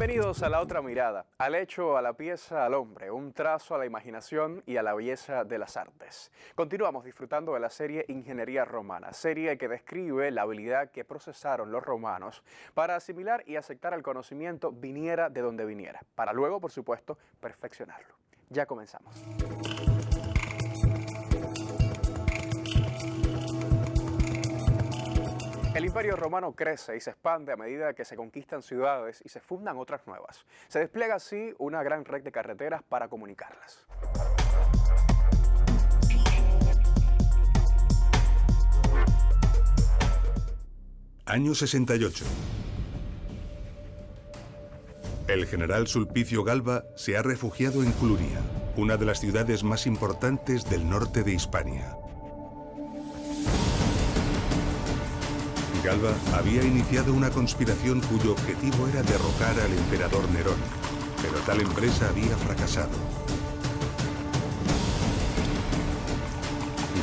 Bienvenidos a La Otra Mirada, al hecho, a la pieza, al hombre, un trazo a la imaginación y a la belleza de las artes. Continuamos disfrutando de la serie Ingeniería Romana, serie que describe la habilidad que procesaron los romanos para asimilar y aceptar el conocimiento viniera de donde viniera, para luego, por supuesto, perfeccionarlo. Ya comenzamos. El Imperio Romano crece y se expande a medida que se conquistan ciudades y se fundan otras nuevas. Se despliega así una gran red de carreteras para comunicarlas. Año 68. El general Sulpicio Galba se ha refugiado en Clunia, una de las ciudades más importantes del norte de Hispania. Galba había iniciado una conspiración cuyo objetivo era derrocar al emperador Nerón, pero tal empresa había fracasado.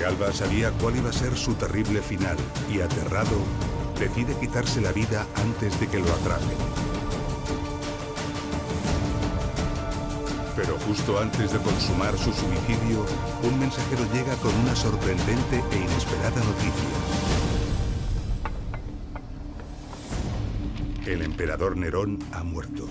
Galba sabía cuál iba a ser su terrible final y, aterrado, decide quitarse la vida antes de que lo atrapen. Pero justo antes de consumar su suicidio, un mensajero llega con una sorprendente e inesperada noticia. El emperador Nerón ha muerto.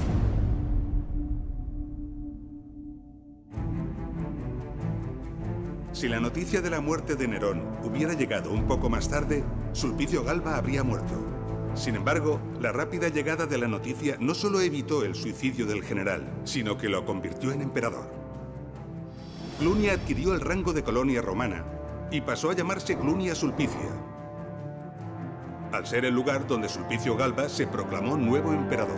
Si la noticia de la muerte de Nerón hubiera llegado un poco más tarde, Sulpicio Galba habría muerto. Sin embargo, la rápida llegada de la noticia no solo evitó el suicidio del general, sino que lo convirtió en emperador. Clunia adquirió el rango de colonia romana y pasó a llamarse Clunia Sulpicia, al ser el lugar donde Sulpicio Galba se proclamó nuevo emperador.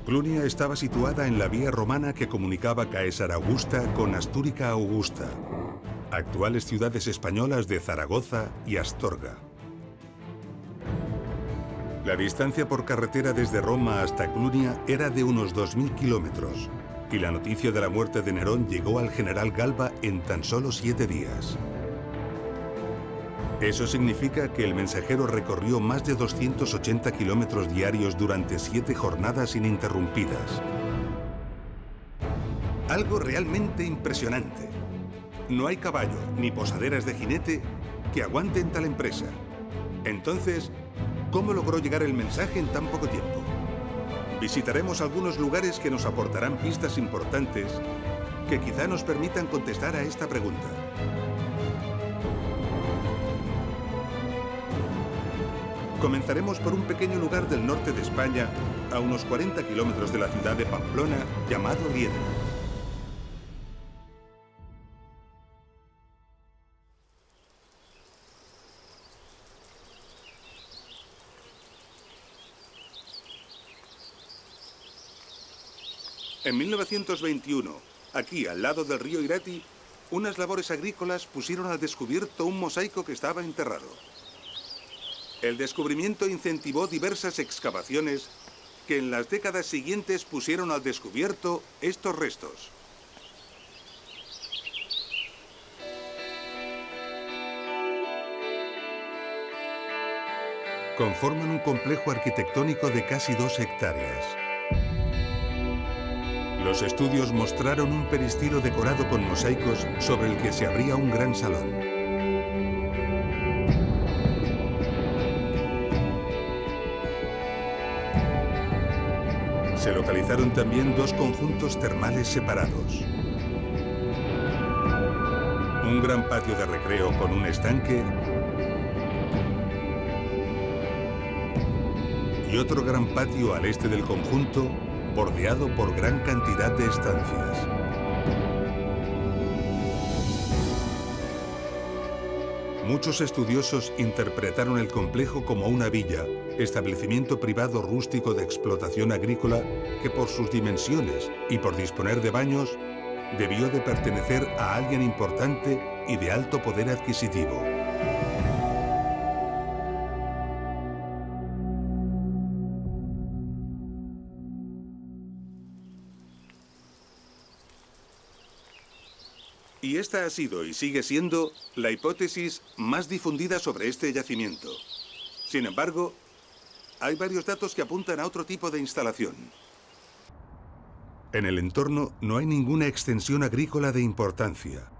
Clunia estaba situada en la vía romana que comunicaba Caesar Augusta con Astúrica Augusta, actuales ciudades españolas de Zaragoza y Astorga. La distancia por carretera desde Roma hasta Clunia era de unos 2000 kilómetros, y la noticia de la muerte de Nerón llegó al general Galba en tan solo 7 días. Eso significa que el mensajero recorrió más de 280 kilómetros diarios durante 7 jornadas ininterrumpidas. Algo realmente impresionante. No hay caballo ni posaderas de jinete que aguanten tal empresa. Entonces, ¿cómo logró llegar el mensaje en tan poco tiempo? Visitaremos algunos lugares que nos aportarán pistas importantes que quizá nos permitan contestar a esta pregunta. Comenzaremos por un pequeño lugar del norte de España, a unos 40 kilómetros de la ciudad de Pamplona, llamado Liedra. En 1921, aquí al lado del río Irati, unas labores agrícolas pusieron al descubierto un mosaico que estaba enterrado. El descubrimiento incentivó diversas excavaciones que en las décadas siguientes pusieron al descubierto estos restos. Conforman un complejo arquitectónico de casi 2 hectáreas. Los estudios mostraron un peristilo decorado con mosaicos sobre el que se abría un gran salón. Se localizaron también 2 conjuntos termales separados. Un gran patio de recreo con un estanque y otro gran patio al este del conjunto, bordeado por gran cantidad de estancias. Muchos estudiosos interpretaron el complejo como una villa, establecimiento privado rústico de explotación agrícola que por sus dimensiones y por disponer de baños, debió de pertenecer a alguien importante y de alto poder adquisitivo. Y esta ha sido y sigue siendo la hipótesis más difundida sobre este yacimiento. Sin embargo, hay varios datos que apuntan a otro tipo de instalación. En el entorno no hay ninguna extensión agrícola de importancia.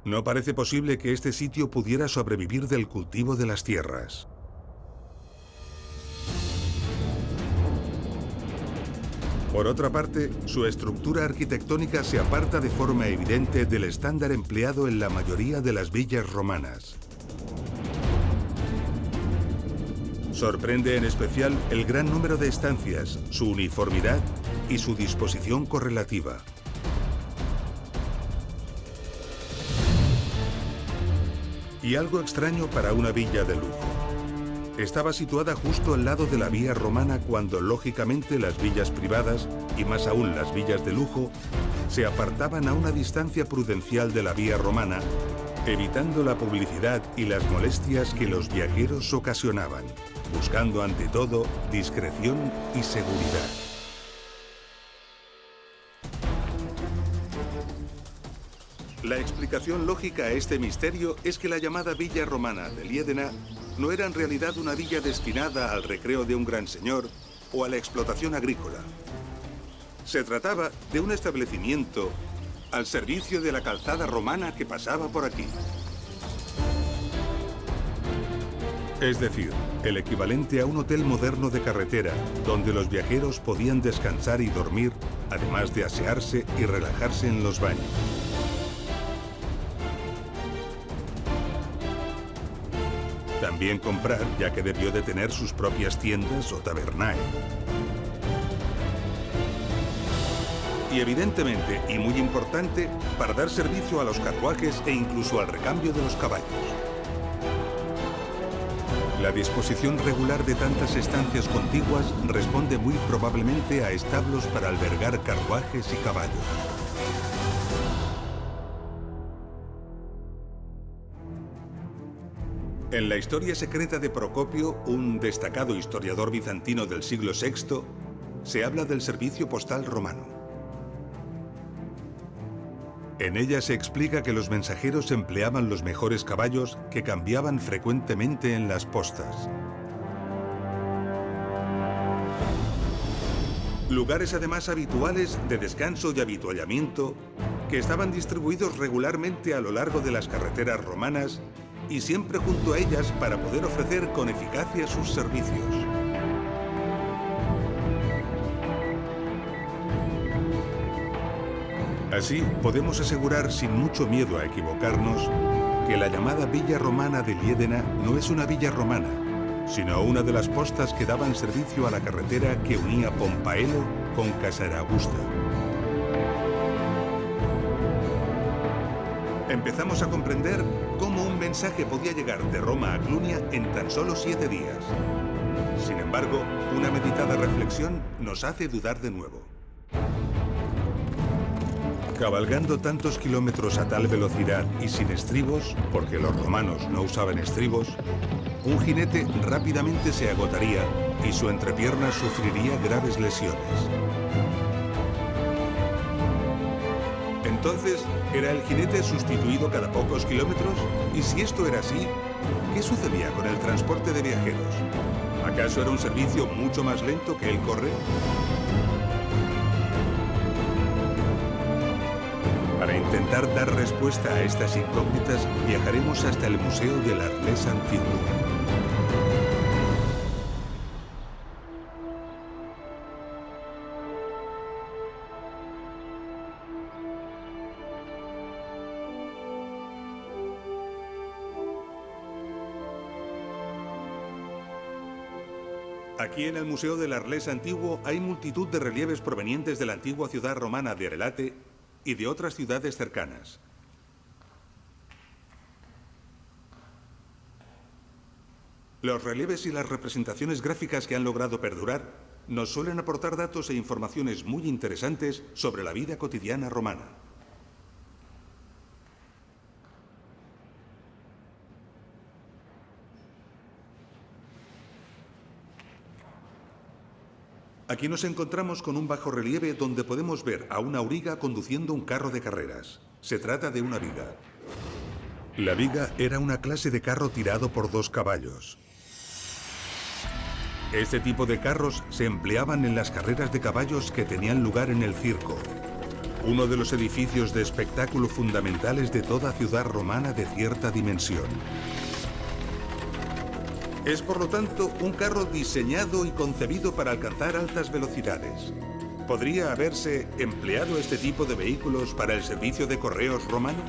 No parece posible que este sitio pudiera sobrevivir del cultivo de las tierras. Por otra parte, su estructura arquitectónica se aparta de forma evidente del estándar empleado en la mayoría de las villas romanas. Sorprende en especial el gran número de estancias, su uniformidad y su disposición correlativa. Y algo extraño para una villa de lujo. Estaba situada justo al lado de la vía romana cuando, lógicamente, las villas privadas, y más aún las villas de lujo, se apartaban a una distancia prudencial de la vía romana, evitando la publicidad y las molestias que los viajeros ocasionaban, buscando ante todo discreción y seguridad. La explicación lógica a este misterio es que la llamada Villa Romana de Liedena no era en realidad una villa destinada al recreo de un gran señor o a la explotación agrícola. Se trataba de un establecimiento al servicio de la calzada romana que pasaba por aquí. Es decir, el equivalente a un hotel moderno de carretera, donde los viajeros podían descansar y dormir, además de asearse y relajarse en los baños. También comprar, ya que debió de tener sus propias tiendas o tabernae. Y evidentemente, y muy importante, para dar servicio a los carruajes e incluso al recambio de los caballos. La disposición regular de tantas estancias contiguas responde muy probablemente a establos para albergar carruajes y caballos. En la historia secreta de Procopio, un destacado historiador bizantino del siglo VI, se habla del servicio postal romano. En ella se explica que los mensajeros empleaban los mejores caballos que cambiaban frecuentemente en las postas. Lugares además habituales de descanso y avituallamiento que estaban distribuidos regularmente a lo largo de las carreteras romanas y siempre junto a ellas para poder ofrecer con eficacia sus servicios. Así, podemos asegurar sin mucho miedo a equivocarnos que la llamada Villa Romana de Liedena no es una villa romana, sino una de las postas que daban servicio a la carretera que unía Pompaelo con Casaragusta. Empezamos a comprender cómo un mensaje podía llegar de Roma a Clunia en tan solo 7 días. Sin embargo, una meditada reflexión nos hace dudar de nuevo. Cabalgando tantos kilómetros a tal velocidad y sin estribos, porque los romanos no usaban estribos, un jinete rápidamente se agotaría y su entrepierna sufriría graves lesiones. Entonces, ¿era el jinete sustituido cada pocos kilómetros? Y si esto era así, ¿qué sucedía con el transporte de viajeros? ¿Acaso era un servicio mucho más lento que el correo? Para intentar dar respuesta a estas incógnitas, viajaremos hasta el Museo del Arles Antiguo. Aquí en el Museo del Arles Antiguo hay multitud de relieves provenientes de la antigua ciudad romana de Arelate y de otras ciudades cercanas. Los relieves y las representaciones gráficas que han logrado perdurar nos suelen aportar datos e informaciones muy interesantes sobre la vida cotidiana romana. Aquí nos encontramos con un bajorrelieve donde podemos ver a un auriga conduciendo un carro de carreras. Se trata de una viga. La viga era una clase de carro tirado por 2 caballos. Este tipo de carros se empleaban en las carreras de caballos que tenían lugar en el circo, uno de los edificios de espectáculo fundamentales de toda ciudad romana de cierta dimensión. Es por lo tanto un carro diseñado y concebido para alcanzar altas velocidades. ¿Podría haberse empleado este tipo de vehículos para el servicio de correos romano?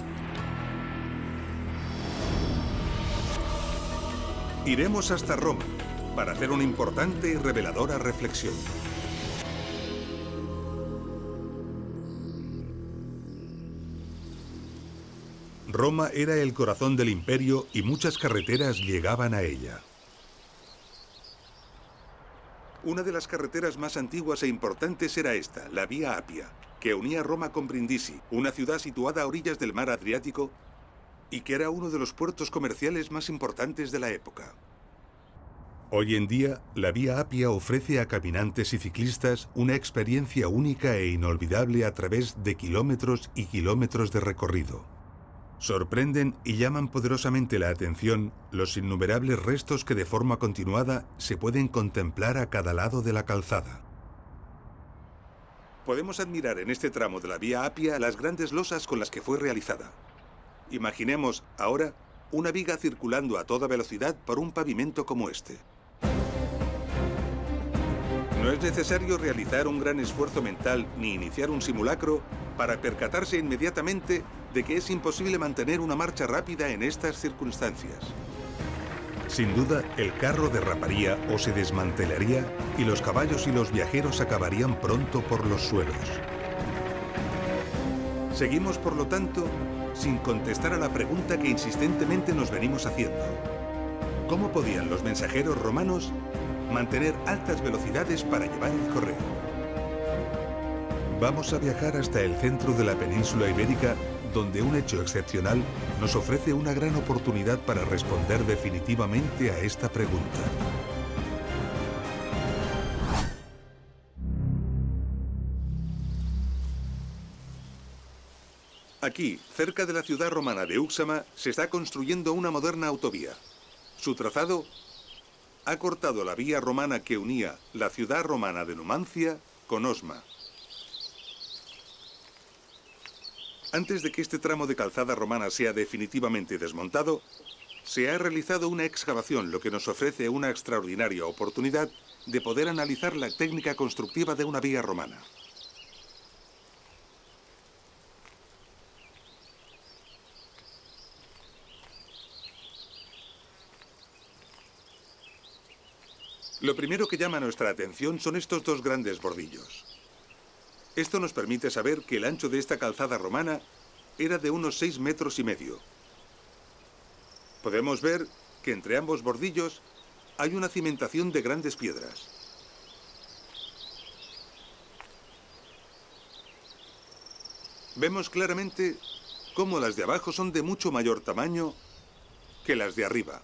Iremos hasta Roma para hacer una importante y reveladora reflexión. Roma era el corazón del imperio y muchas carreteras llegaban a ella. Una de las carreteras más antiguas e importantes era esta, la Vía Apia, que unía Roma con Brindisi, una ciudad situada a orillas del mar Adriático y que era uno de los puertos comerciales más importantes de la época. Hoy en día, la Vía Apia ofrece a caminantes y ciclistas una experiencia única e inolvidable a través de kilómetros y kilómetros de recorrido. Sorprenden y llaman poderosamente la atención los innumerables restos que de forma continuada se pueden contemplar a cada lado de la calzada. Podemos admirar en este tramo de la Vía Apia las grandes losas con las que fue realizada. Imaginemos ahora una viga circulando a toda velocidad por un pavimento como este. No es necesario realizar un gran esfuerzo mental ni iniciar un simulacro para percatarse inmediatamente de que es imposible mantener una marcha rápida en estas circunstancias. Sin duda, el carro derraparía o se desmantelaría y los caballos y los viajeros acabarían pronto por los suelos. Seguimos, por lo tanto, sin contestar a la pregunta que insistentemente nos venimos haciendo. ¿Cómo podían los mensajeros romanos mantener altas velocidades para llevar el correo? Vamos a viajar hasta el centro de la península ibérica, donde un hecho excepcional nos ofrece una gran oportunidad para responder definitivamente a esta pregunta. Aquí, cerca de la ciudad romana de Úxama, se está construyendo una moderna autovía. Su trazado ha cortado la vía romana que unía la ciudad romana de Numancia con Osma. Antes de que este tramo de calzada romana sea definitivamente desmontado, se ha realizado una excavación, lo que nos ofrece una extraordinaria oportunidad de poder analizar la técnica constructiva de una vía romana. Lo primero que llama nuestra atención son estos dos grandes bordillos. Esto nos permite saber que el ancho de esta calzada romana era de unos 6,5 metros. Podemos ver que entre ambos bordillos hay una cimentación de grandes piedras. Vemos claramente cómo las de abajo son de mucho mayor tamaño que las de arriba.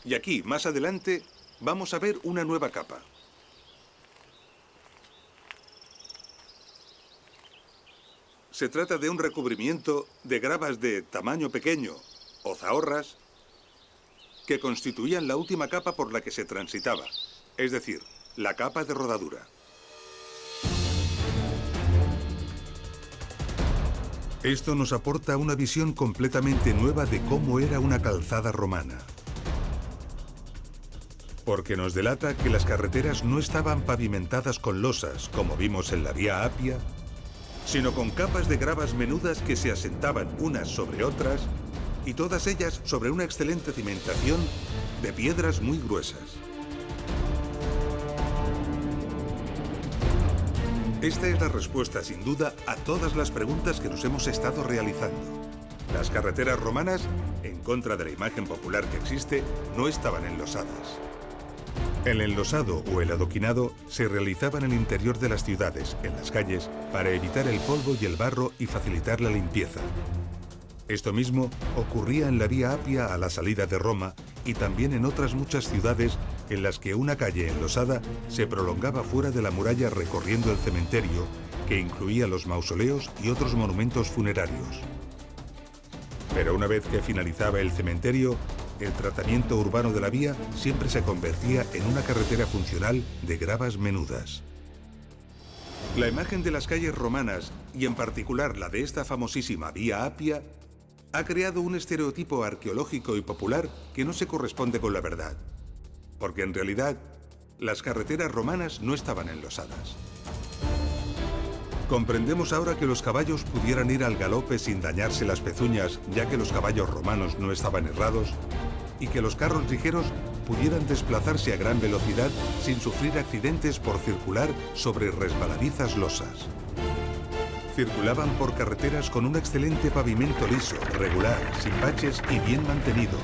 Y aquí, más adelante, vamos a ver una nueva capa. Se trata de un recubrimiento de gravas de tamaño pequeño, o zahorras, que constituían la última capa por la que se transitaba, es decir, la capa de rodadura. Esto nos aporta una visión completamente nueva de cómo era una calzada romana. Porque nos delata que las carreteras no estaban pavimentadas con losas, como vimos en la Vía Apia, sino con capas de gravas menudas que se asentaban unas sobre otras y todas ellas sobre una excelente cimentación de piedras muy gruesas. Esta es la respuesta, sin duda, a todas las preguntas que nos hemos estado realizando. Las carreteras romanas, en contra de la imagen popular que existe, no estaban enlosadas. El enlosado o el adoquinado se realizaba en el interior de las ciudades, en las calles, para evitar el polvo y el barro y facilitar la limpieza. Esto mismo ocurría en la Vía Apia a la salida de Roma y también en otras muchas ciudades en las que una calle enlosada se prolongaba fuera de la muralla recorriendo el cementerio que incluía los mausoleos y otros monumentos funerarios. Pero una vez que finalizaba el cementerio, el tratamiento urbano de la vía siempre se convertía en una carretera funcional de gravas menudas. La imagen de las calles romanas, y en particular la de esta famosísima Vía Apia, ha creado un estereotipo arqueológico y popular que no se corresponde con la verdad. Porque en realidad, las carreteras romanas no estaban enlosadas. Comprendemos ahora que los caballos pudieran ir al galope sin dañarse las pezuñas, ya que los caballos romanos no estaban herrados, y que los carros ligeros pudieran desplazarse a gran velocidad sin sufrir accidentes por circular sobre resbaladizas losas. Circulaban por carreteras con un excelente pavimento liso, regular, sin baches y bien mantenido.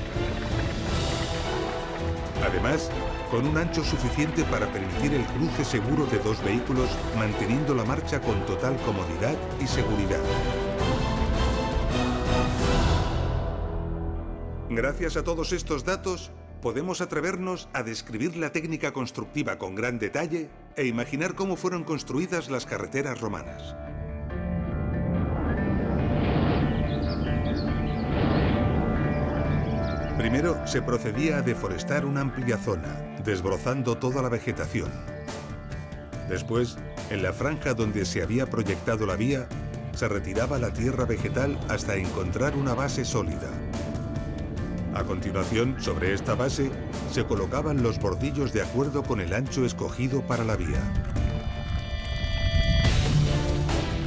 Además, con un ancho suficiente para permitir el cruce seguro de dos vehículos, manteniendo la marcha con total comodidad y seguridad. Gracias a todos estos datos, podemos atrevernos a describir la técnica constructiva con gran detalle e imaginar cómo fueron construidas las carreteras romanas. Primero se procedía a deforestar una amplia zona, desbrozando toda la vegetación. Después, en la franja donde se había proyectado la vía, se retiraba la tierra vegetal hasta encontrar una base sólida. A continuación, sobre esta base, se colocaban los bordillos de acuerdo con el ancho escogido para la vía.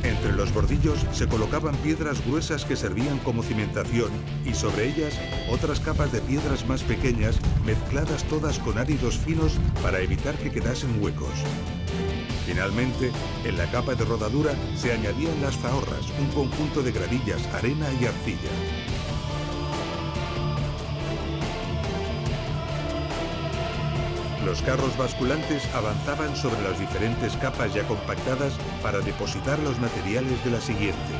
Entre los bordillos se colocaban piedras gruesas que servían como cimentación y sobre ellas otras capas de piedras más pequeñas mezcladas todas con áridos finos para evitar que quedasen huecos. Finalmente, en la capa de rodadura se añadían las zahorras, un conjunto de gravillas, arena y arcilla. Los carros basculantes avanzaban sobre las diferentes capas ya compactadas para depositar los materiales de la siguiente.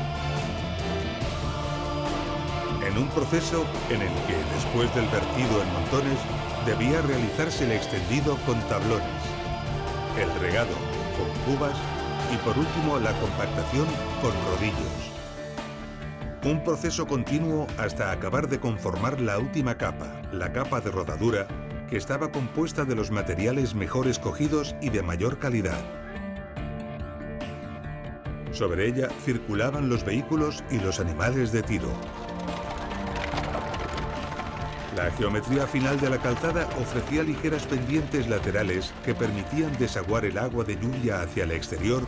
En un proceso en el que, después del vertido en montones, debía realizarse el extendido con tablones, el regado con cubas y por último la compactación con rodillos. Un proceso continuo hasta acabar de conformar la última capa, la capa de rodadura, que estaba compuesta de los materiales mejor escogidos y de mayor calidad. Sobre ella circulaban los vehículos y los animales de tiro. La geometría final de la calzada ofrecía ligeras pendientes laterales que permitían desaguar el agua de lluvia hacia el exterior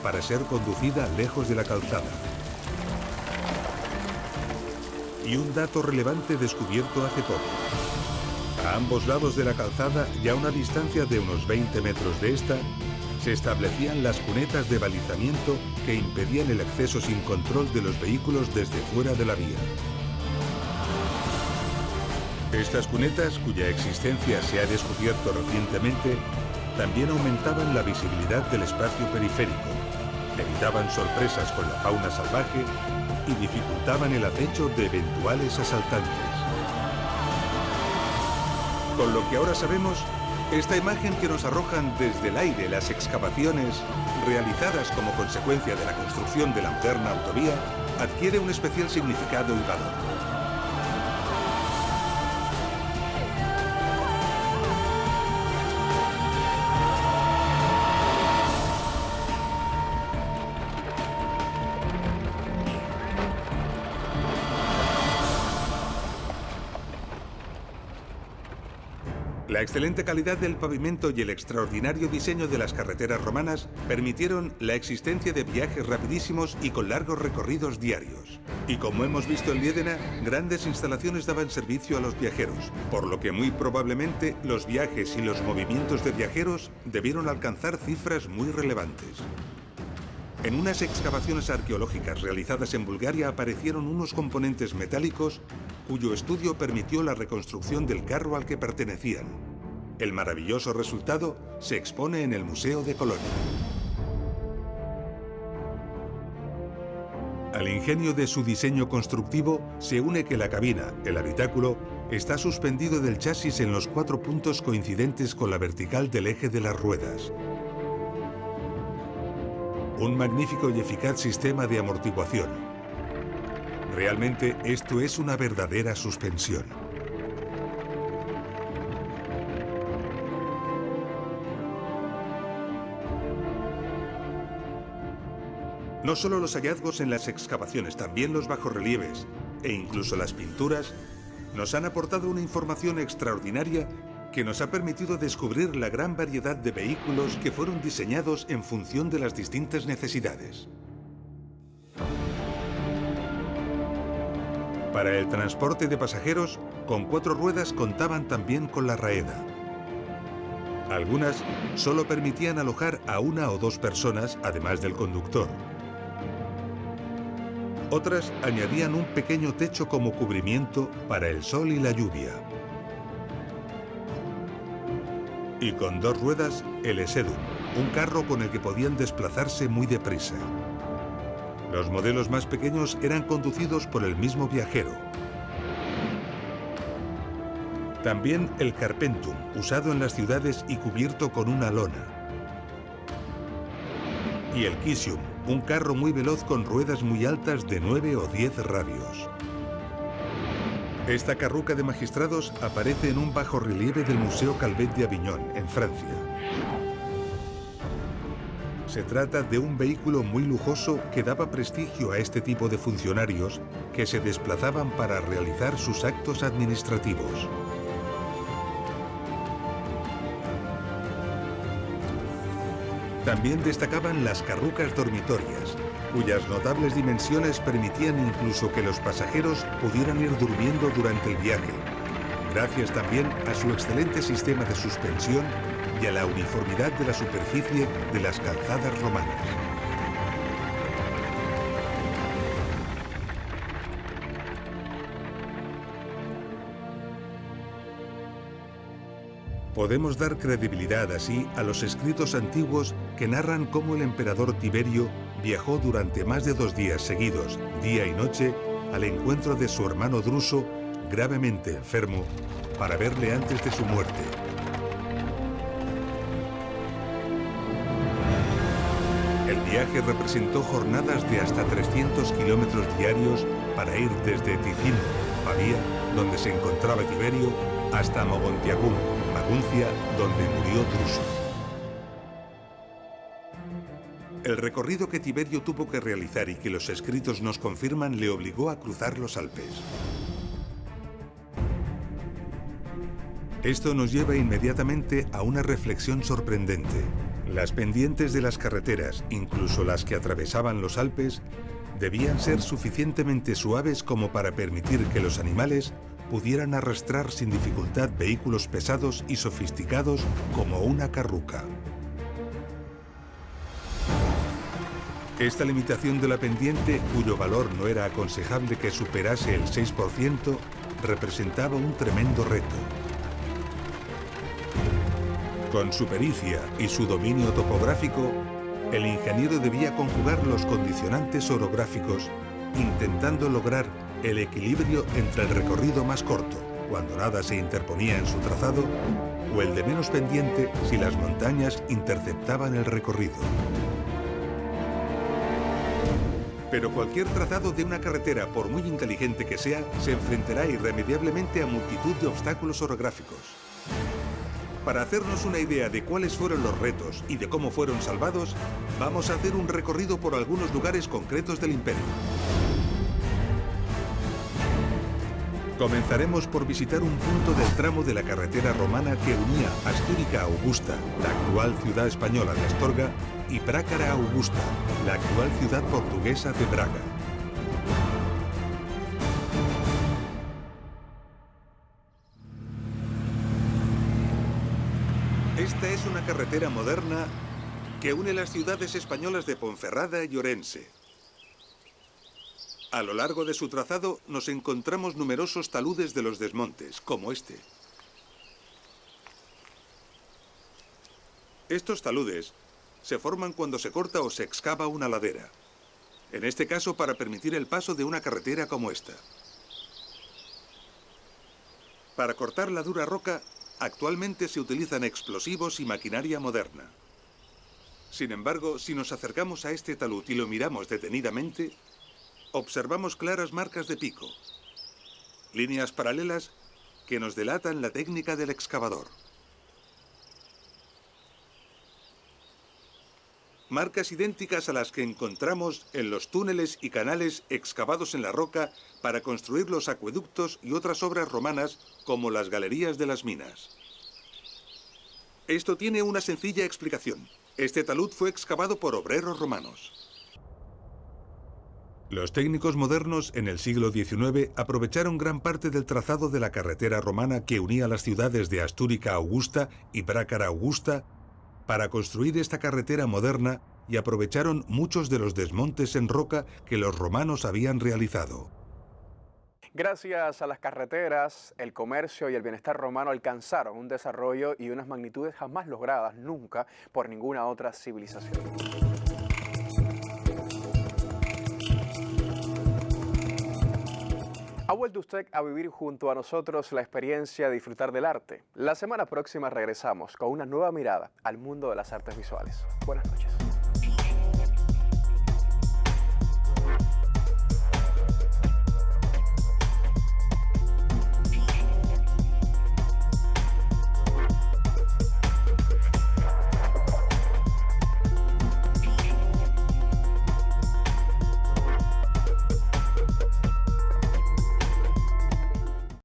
para ser conducida lejos de la calzada. Y un dato relevante descubierto hace poco. A ambos lados de la calzada y a una distancia de unos 20 metros de esta, se establecían las cunetas de balizamiento que impedían el acceso sin control de los vehículos desde fuera de la vía. Estas cunetas, cuya existencia se ha descubierto recientemente, también aumentaban la visibilidad del espacio periférico, evitaban sorpresas con la fauna salvaje y dificultaban el acecho de eventuales asaltantes. Con lo que ahora sabemos, esta imagen que nos arrojan desde el aire las excavaciones realizadas como consecuencia de la construcción de la moderna autovía adquiere un especial significado y valor. La excelente calidad del pavimento y el extraordinario diseño de las carreteras romanas permitieron la existencia de viajes rapidísimos y con largos recorridos diarios. Y como hemos visto en Liedena, grandes instalaciones daban servicio a los viajeros, por lo que muy probablemente los viajes y los movimientos de viajeros debieron alcanzar cifras muy relevantes. En unas excavaciones arqueológicas realizadas en Bulgaria aparecieron unos componentes metálicos cuyo estudio permitió la reconstrucción del carro al que pertenecían. El maravilloso resultado se expone en el Museo de Colonia. Al ingenio de su diseño constructivo se une que la cabina, el habitáculo, está suspendido del chasis en los 4 puntos coincidentes con la vertical del eje de las ruedas. Un magnífico y eficaz sistema de amortiguación. Realmente esto es una verdadera suspensión. No solo los hallazgos en las excavaciones, también los bajorrelieves e incluso las pinturas nos han aportado una información extraordinaria que nos ha permitido descubrir la gran variedad de vehículos que fueron diseñados en función de las distintas necesidades. Para el transporte de pasajeros, con 4 ruedas contaban también con la raeda. Algunas solo permitían alojar a 1 o 2 personas, además del conductor. Otras añadían un pequeño techo como cubrimiento para el sol y la lluvia. Y con 2 ruedas, el Esedum, un carro con el que podían desplazarse muy deprisa. Los modelos más pequeños eran conducidos por el mismo viajero. También el Carpentum, usado en las ciudades y cubierto con una lona. Y el Quisium, un carro muy veloz con ruedas muy altas de 9 o 10 radios. Esta carruca de magistrados aparece en un bajorrelieve del Museo Calvet de Aviñón, en Francia. Se trata de un vehículo muy lujoso que daba prestigio a este tipo de funcionarios que se desplazaban para realizar sus actos administrativos. También destacaban las carrucas dormitorias, cuyas notables dimensiones permitían incluso que los pasajeros pudieran ir durmiendo durante el viaje, gracias también a su excelente sistema de suspensión y a la uniformidad de la superficie de las calzadas romanas. Podemos dar credibilidad así a los escritos antiguos que narran cómo el emperador Tiberio viajó durante más de 2 días seguidos, día y noche, al encuentro de su hermano Druso, gravemente enfermo, para verle antes de su muerte. El viaje representó jornadas de hasta 300 kilómetros diarios para ir desde Ticino, Pavía, donde se encontraba Tiberio, hasta Mogontiacum, Maguncia, donde murió Druso. El recorrido que Tiberio tuvo que realizar y que los escritos nos confirman le obligó a cruzar los Alpes. Esto nos lleva inmediatamente a una reflexión sorprendente. Las pendientes de las carreteras, incluso las que atravesaban los Alpes, debían ser suficientemente suaves como para permitir que los animales pudieran arrastrar sin dificultad vehículos pesados y sofisticados como una carruca. Esta limitación de la pendiente, cuyo valor no era aconsejable que superase el 6%, representaba un tremendo reto. Con su pericia y su dominio topográfico, el ingeniero debía conjugar los condicionantes orográficos, intentando lograr el equilibrio entre el recorrido más corto, cuando nada se interponía en su trazado, o el de menos pendiente si las montañas interceptaban el recorrido. Pero cualquier trazado de una carretera, por muy inteligente que sea, se enfrentará irremediablemente a multitud de obstáculos orográficos. Para hacernos una idea de cuáles fueron los retos y de cómo fueron salvados, vamos a hacer un recorrido por algunos lugares concretos del imperio. Comenzaremos por visitar un punto del tramo de la carretera romana que unía Astúrica Augusta, la actual ciudad española de Astorga, y Brácara Augusta, la actual ciudad portuguesa de Braga. Esta es una carretera moderna que une las ciudades españolas de Ponferrada y Orense. A lo largo de su trazado nos encontramos numerosos taludes de los desmontes, como este. Estos taludes se forman cuando se corta o se excava una ladera. En este caso, para permitir el paso de una carretera como esta. Para cortar la dura roca, actualmente se utilizan explosivos y maquinaria moderna. Sin embargo, si nos acercamos a este talud y lo miramos detenidamente, observamos claras marcas de pico, líneas paralelas que nos delatan la técnica del excavador. Marcas idénticas a las que encontramos en los túneles y canales excavados en la roca para construir los acueductos y otras obras romanas como las galerías de las minas. Esto tiene una sencilla explicación. Este talud fue excavado por obreros romanos. Los técnicos modernos en el siglo XIX aprovecharon gran parte del trazado de la carretera romana que unía las ciudades de Astúrica Augusta y Brácara Augusta para construir esta carretera moderna y aprovecharon muchos de los desmontes en roca que los romanos habían realizado. Gracias a las carreteras, el comercio y el bienestar romano alcanzaron un desarrollo y unas magnitudes jamás logradas nunca por ninguna otra civilización. ¿Ha vuelto usted a vivir junto a nosotros la experiencia de disfrutar del arte? La semana próxima regresamos con una nueva mirada al mundo de las artes visuales. Buenas noches.